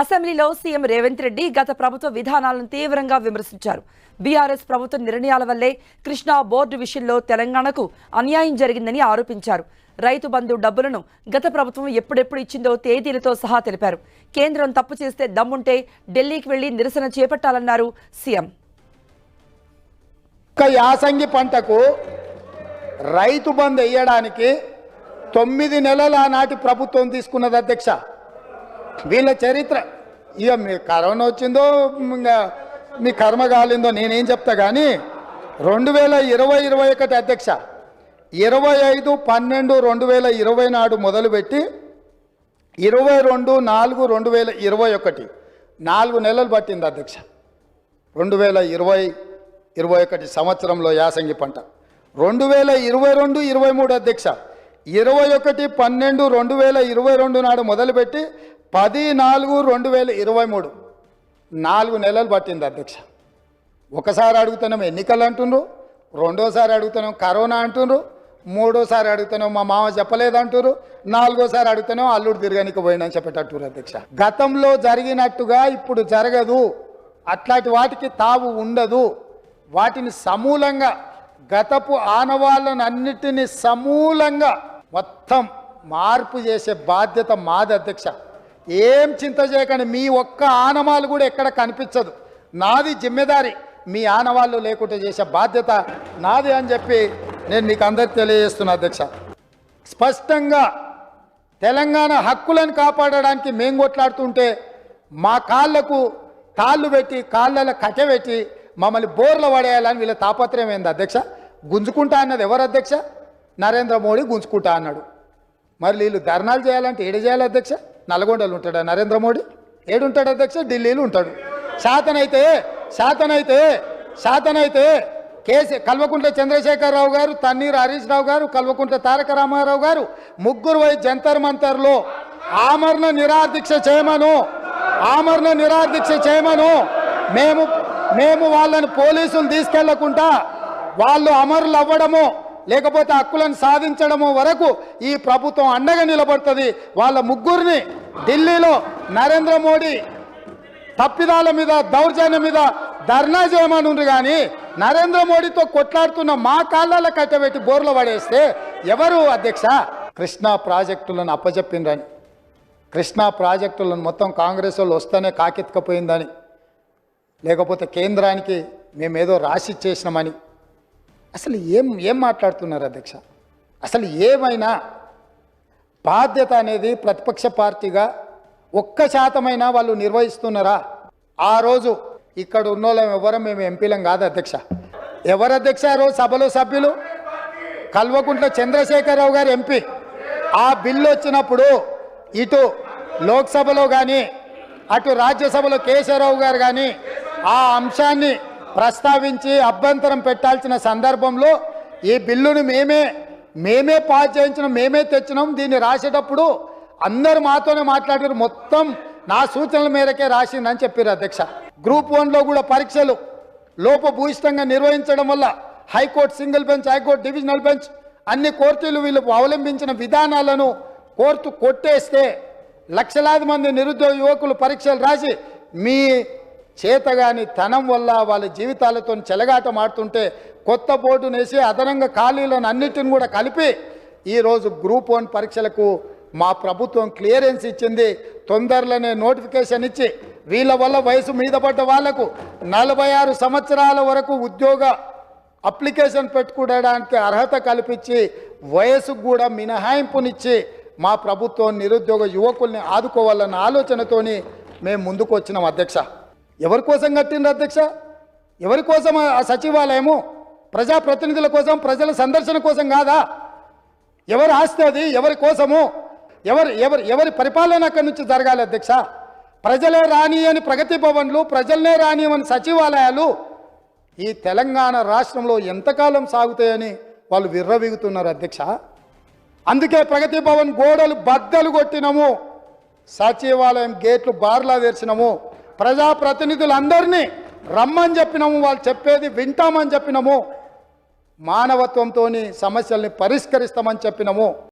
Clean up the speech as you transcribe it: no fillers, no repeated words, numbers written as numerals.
అసెంబ్లీలో సీఎం రేవంత్ రెడ్డి గత ప్రభుత్వ విధానాలను తీవ్రంగా విమర్శించారు. బీఆర్ఎస్ ప్రభుత్వ నిర్ణయాల వల్లే కృష్ణా బోర్డు విషయంలో తెలంగాణకు అన్యాయం జరిగిందని ఆరోపించారు. రైతు బంధు డబ్బులను గత ప్రభుత్వం ఎప్పుడెప్పుడు ఇచ్చిందో తేదీలతో సహా తెలిపారు. కేంద్రం తప్పు చేస్తే దమ్ముంటే ఢిల్లీకి వెళ్లి నిరసన చేపట్టాలన్నారు సీఎం. యాసంగి పంటకు రైతు బంధు వేయడానికి 9 నెలల నాటి ప్రభుత్వం తీసుకున్నది అధ్యక్ష. వీళ్ళ చరిత్ర ఇక మీ కరోనా వచ్చిందో ఇంకా మీ కర్మ కాలిందో నేనేం చెప్తా కానీ 2020-21 అధ్యక్ష 25/12/2020 నాడు మొదలుపెట్టి 22/4/2021 4 నెలలు పట్టింది అధ్యక్ష. 2020-21 సంవత్సరంలో యాసంగి పంట 2022-23 అధ్యక్ష 21/12/2022 నాడు మొదలుపెట్టి 10/4/2023 4 నెలలు పట్టింది అధ్యక్ష. ఒకసారి అడుగుతున్నాం ఎన్నికలు అంటుండ్రు, రెండోసారి అడుగుతున్నాం కరోనా అంటుండ్రు, మూడోసారి అడుగుతున్నాం మా మామ చెప్పలేదంటారు, నాలుగోసారి అడుగుతున్నాం అల్లుడు తిరగనికి పోయిందని చెప్పేటట్టు అధ్యక్ష. గతంలో జరిగినట్టుగా ఇప్పుడు జరగదు, అట్లాంటి వాటికి తావు ఉండదు. వాటిని సమూలంగా గతపు ఆనవాళ్ళను అన్నిటినీ సమూలంగా మొత్తం మార్పు చేసే బాధ్యత మాది అధ్యక్ష. ఏం చింత చేయకండి, మీ ఒక్క ఆనవాళ్ళు కూడా ఎక్కడ కనిపించదు. నాది జిమ్మెదారి, మీ ఆనవాళ్ళు లేకుండా చేసే బాధ్యత నాది అని చెప్పి నేను మీకు అందరికి తెలియజేస్తున్నా అధ్యక్ష. స్పష్టంగా తెలంగాణ హక్కులను కాపాడడానికి మేము కొట్లాడుతుంటే మా కాళ్లకు తాళ్ళు పెట్టి కాళ్ళలో కట్టెబెట్టి మమ్మల్ని బోర్ల పడేయాలని వీళ్ళ తాపత్రయం ఏంది అధ్యక్ష. గుంజుకుంటా అన్నది ఎవరు అధ్యక్ష? నరేంద్ర మోడీ గుంజుకుంటా అన్నాడు. మరి వీళ్ళు ధర్నాలు చేయాలంటే ఏడు చేయాలి అధ్యక్ష? నల్గొండలు ఉంటాడా నరేంద్ర మోడీ? ఏడుంటాడు అధ్యక్ష? ఢిల్లీలో ఉంటాడు. శాతనైతే కల్వకుంట్ల చంద్రశేఖరరావు గారు, తన్నీరు హరీష్ రావు గారు, కల్వకుంట్ల తారక రామారావు గారు ముగ్గురు పోయి జంతర్ మంతర్లో ఆమరణ నిరాదీక్ష చేయమను మేము వాళ్ళని పోలీసులు తీసుకెళ్లకుండా వాళ్ళు అమరులు అవ్వడము లేకపోతే హక్కులను సాధించడము వరకు ఈ ప్రభుత్వం అండగా నిలబడుతుంది. వాళ్ళ ముగ్గురిని ఢిల్లీలో నరేంద్ర మోడీ తప్పిదాల మీద దౌర్జన్యం మీద ధర్నా చేయమనుండ్రు. కానీ నరేంద్ర మోడీతో కొట్లాడుతున్న మా కాళ్ళలో కట్టబెట్టి బోర్లు పడేస్తే ఎవరు అధ్యక్ష? కృష్ణా ప్రాజెక్టులను అప్పచెప్పిందని, కృష్ణా ప్రాజెక్టులను మొత్తం కాంగ్రెస్ వాళ్ళు వస్తేనే కాకెత్తుకపోయిందని, లేకపోతే కేంద్రానికి మేమేదో రాసి చేసినామని అసలు ఏం మాట్లాడుతున్నారు అధ్యక్ష? అసలు ఏమైనా బాధ్యత అనేది ప్రతిపక్ష పార్టీగా 1% వాళ్ళు నిర్వహిస్తున్నారా? ఆ రోజు ఇక్కడ ఉన్నోళ్ళం ఎవరం మేము ఎంపీలం కాదు అధ్యక్ష. ఎవరు అధ్యక్ష ఆ రోజు సభలో సభ్యులు? కల్వకుంట్ల చంద్రశేఖరరావు గారు ఎంపీ. ఆ బిల్లు వచ్చినప్పుడు ఇటు లోక్సభలో కానీ అటు రాజ్యసభలో కేశవరావు గారు కానీ ఆ అంశాన్ని ప్రస్తావించి అభ్యంతరం పెట్టాల్సిన సందర్భంలో ఈ బిల్లును మేమే పాస్ చేయించినాం, మేమే తెచ్చినాం. దీన్ని రాసేటప్పుడు అందరు మాతోనే మాట్లాడారు, మొత్తం నా సూచనల మేరకే రాసిందని చెప్పారు అధ్యక్ష. గ్రూప్ 1లో కూడా పరీక్షలు లోపభూయిష్టంగా నిర్వహించడం వల్ల high court single bench, high court divisional bench అన్ని కోర్టులు వీళ్ళు అవలంబించిన విధానాలను కోర్టు కొట్టేస్తే లక్షలాది మంది నిరుద్యోగ యువకులు పరీక్షలు రాసి మీ చేతగాని తనం వల్ల వాళ్ళ జీవితాలతో చెలగాట మాడుతుంటే కొత్త బోర్డును వేసి అదనంగా ఖాళీలను అన్నిటిని కూడా కలిపి ఈరోజు గ్రూప్ 1 పరీక్షలకు మా ప్రభుత్వం క్లియరెన్స్ ఇచ్చింది. తొందరలోనే నోటిఫికేషన్ ఇచ్చి వీళ్ళ వల్ల వయసు మీద పడ్డ వాళ్లకు 46 సంవత్సరాల వరకు ఉద్యోగ అప్లికేషన్ పెట్టుకోవడానికి అర్హత కల్పించి వయసుకు కూడా మినహాయింపునిచ్చి మా ప్రభుత్వం నిరుద్యోగ యువకుల్ని ఆదుకోవాలన్న ఆలోచనతోని మేము ముందుకు వచ్చినాం అధ్యక్ష. ఎవరి కోసం కట్టిండ్రు అధ్యక్ష? ఎవరి కోసం ఆ సచివాలయము? ప్రజాప్రతినిధుల కోసం, ప్రజల సందర్శన కోసం కాదా? ఎవరు ఆస్తి అది? ఎవరి కోసము? ఎవరి పరిపాలన అక్కడి నుంచి జరగాలి అధ్యక్ష? ప్రజలే రానియని ప్రగతి భవన్లు, ప్రజలనే రానియని సచివాలయాలు ఈ తెలంగాణ రాష్ట్రంలో ఎంతకాలం సాగుతాయని వాళ్ళు విర్రవీగుతున్నారు అధ్యక్ష. అందుకే ప్రగతి భవన్ గోడలు బద్దలు కొట్టినము, సచివాలయం గేట్లు బార్లా తెరిచినము, ప్రజాప్రతినిధులందరినీ రమ్మని చెప్పినాము, వాళ్ళు చెప్పేది వింటామని చెప్పినాము, మానవత్వంతో సమస్యల్ని పరిష్కరిస్తామని చెప్పినాము.